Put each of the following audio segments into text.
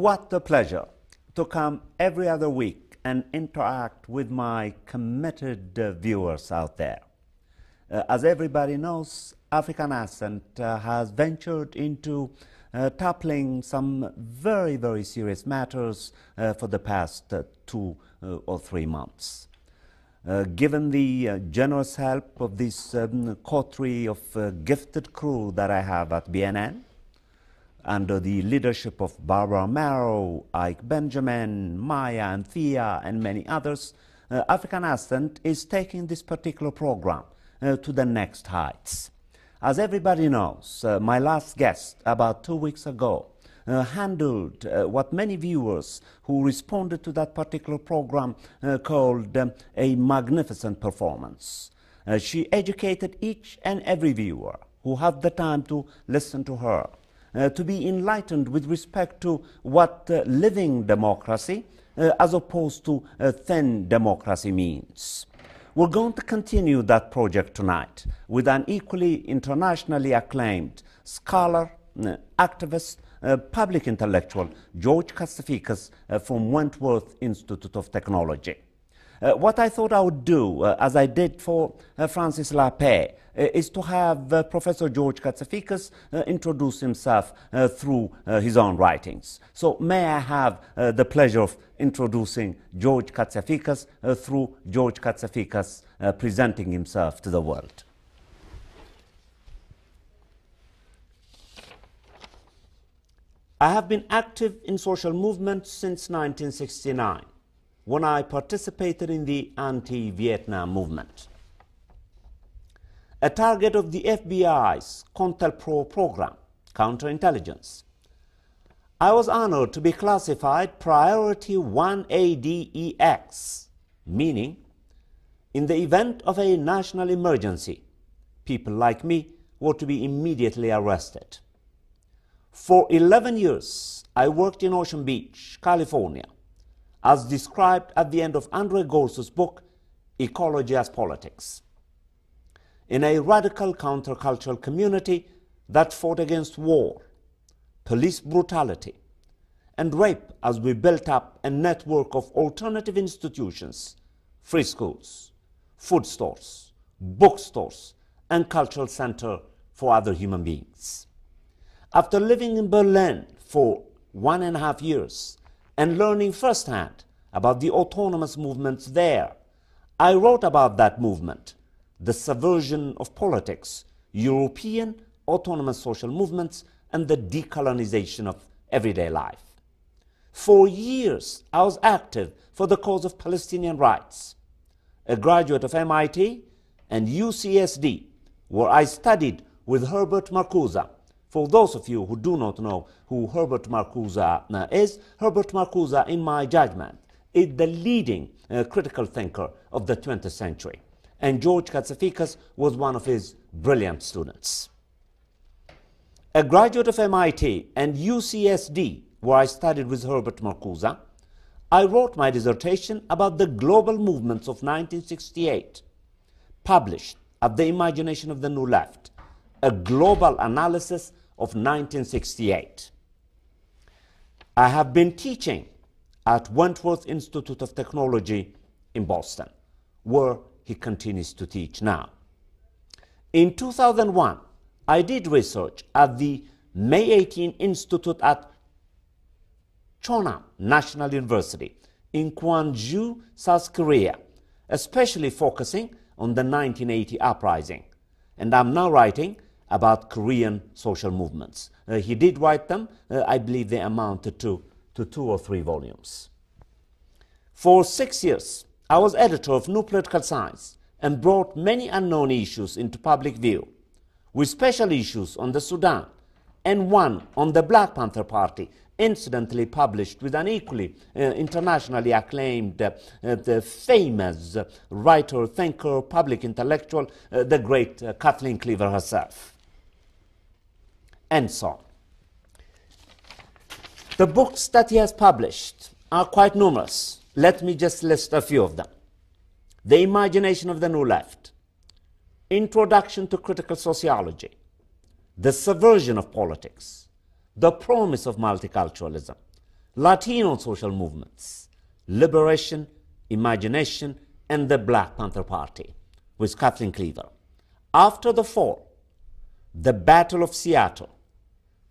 What a pleasure to come every other week and interact with my committed viewers out there. As everybody knows, African Ascent has ventured into tackling some very, very serious matters for the past 2 or 3 months. Given the generous help of this coterie of gifted crew that I have at BNN, under the leadership of Barbara Marrow, Ike Benjamin, Maya and Thea, and many others, African Ascent is taking this particular program to the next heights. As everybody knows, my last guest about 2 weeks ago handled what many viewers who responded to that particular program called a magnificent performance. She educated each and every viewer who had the time to listen to her, to be enlightened with respect to what living democracy as opposed to thin democracy means. We're going to continue that project tonight with an equally internationally acclaimed scholar, activist, public intellectual, George Katsafikas from Wentworth Institute of Technology. What I thought I would do, as I did for Francis Lappé, is to have Professor George Katsafikas introduce himself through his own writings. So may I have the pleasure of introducing George Katsafikas through George Katsafikas presenting himself to the world. I have been active in social movements since 1969, when I participated in the anti-Vietnam movement. A target of the FBI's CONTELPRO program, counterintelligence, I was honored to be classified Priority 1ADEX, meaning in the event of a national emergency, people like me were to be immediately arrested. For 11 years, I worked in Ocean Beach, California, as described at the end of Andre Gorsu's book, Ecology as Politics, in a radical countercultural community that fought against war, police brutality, and rape as we built up a network of alternative institutions, free schools, food stores, bookstores, and cultural center for other human beings. After living in Berlin for 1.5 years and learning firsthand about the autonomous movements there, I wrote about that movement, the subversion of politics, European autonomous social movements, and the decolonization of everyday life. For years, I was active for the cause of Palestinian rights. A graduate of MIT and UCSD, where I studied with Herbert Marcuse. For those of you who do not know who Herbert Marcuse is, Herbert Marcuse, in my judgment, is the leading critical thinker of the 20th century. And George Katsafikas was one of his brilliant students. A graduate of MIT and UCSD, where I studied with Herbert Marcuse, I wrote my dissertation about the global movements of 1968, published at the Imagination of the New Left, a global analysis of 1968. I have been teaching at Wentworth Institute of Technology in Boston, where he continues to teach now. In 2001, I did research at the May 18 Institute at Chonam National University in Gwangju, South Korea, especially focusing on the 1980 uprising. And I'm now writing about Korean social movements. He did write them. I believe they amounted to 2 or 3 volumes. For 6 years, I was editor of New Political Science and brought many unknown issues into public view, with special issues on the Sudan and one on the Black Panther Party, incidentally published with an equally internationally acclaimed, the famous writer, thinker, public intellectual, the great Kathleen Cleaver herself. And so on. The books that he has published are quite numerous. Let me just list a few of them. The Imagination of the New Left, Introduction to Critical Sociology, The Subversion of Politics, The Promise of Multiculturalism, Latino social movements, liberation, imagination, and the Black Panther Party with Kathleen Cleaver. After the fall, the Battle of Seattle,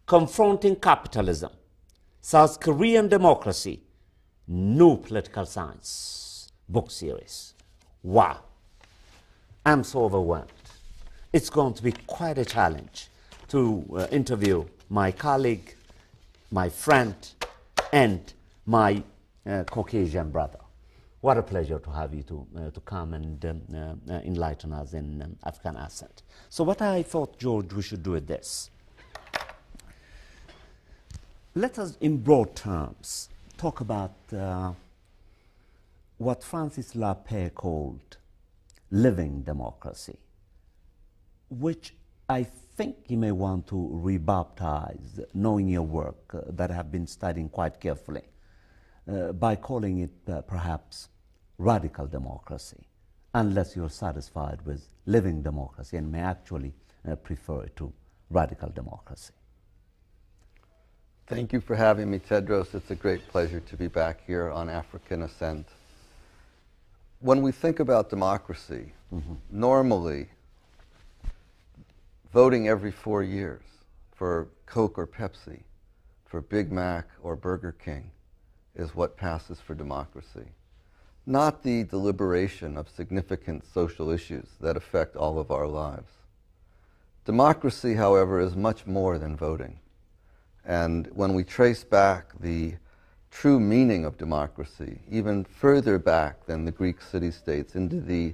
Confronting Capitalism, South Korean Democracy, New Political Science book series. Wow, I'm so overwhelmed. It's going to be quite a challenge to interview my colleague, my friend, and my Caucasian brother. What a pleasure to have you to come and enlighten us in African Ascent. So what I thought, George, we should do is this. Let us, in broad terms, talk about what Francis Lapé called living democracy, which I think you may want to rebaptize, knowing your work that I have been studying quite carefully, by calling it perhaps radical democracy, unless you're satisfied with living democracy and may actually prefer it to radical democracy. Thank you for having me, Tedros. It's a great pleasure to be back here on African Ascent. When we think about democracy, normally voting every 4 years for Coke or Pepsi, for Big Mac or Burger King, is what passes for democracy, not the deliberation of significant social issues that affect all of our lives. Democracy, however, is much more than voting. And when we trace back the true meaning of democracy, even further back than the Greek city-states, into the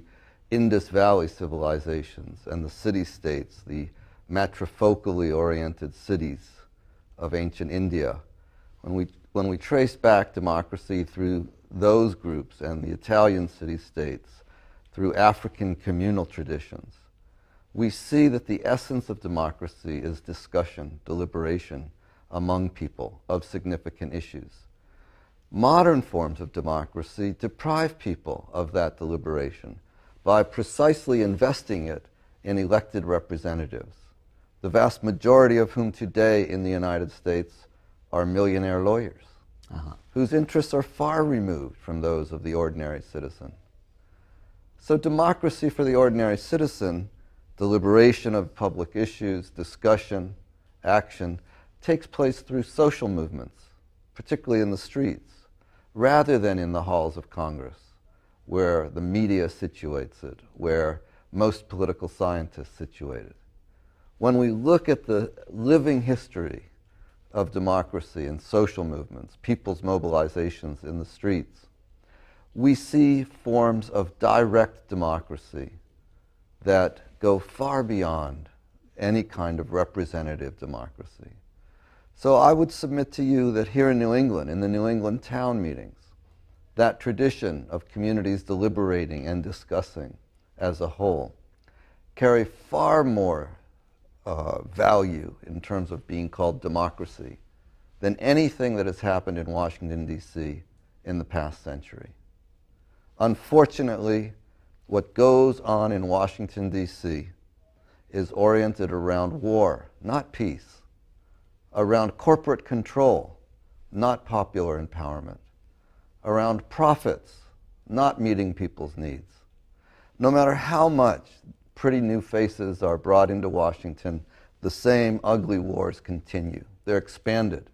Indus Valley civilizations and the city-states, the matrifocally oriented cities of ancient India, when we trace back democracy through those groups and the Italian city-states, through African communal traditions, we see that the essence of democracy is discussion, deliberation among people of significant issues. Modern forms of democracy deprive people of that deliberation by precisely investing it in elected representatives, the vast majority of whom today in the United States are millionaire lawyers, whose interests are far removed from those of the ordinary citizen. So democracy for the ordinary citizen, deliberation of public issues, discussion, action, takes place through social movements, particularly in the streets, rather than in the halls of Congress, where the media situates it, where most political scientists situate it. When we look at the living history of democracy and social movements, people's mobilizations in the streets, we see forms of direct democracy that go far beyond any kind of representative democracy. So I would submit to you that here in New England, in the New England town meetings, that tradition of communities deliberating and discussing as a whole carry far more value in terms of being called democracy than anything that has happened in Washington, D.C. in the past century. Unfortunately, what goes on in Washington, D.C. is oriented around war, not peace, around corporate control, not popular empowerment, around profits, not meeting people's needs. No matter how much pretty new faces are brought into Washington, the same ugly wars continue. They're expanded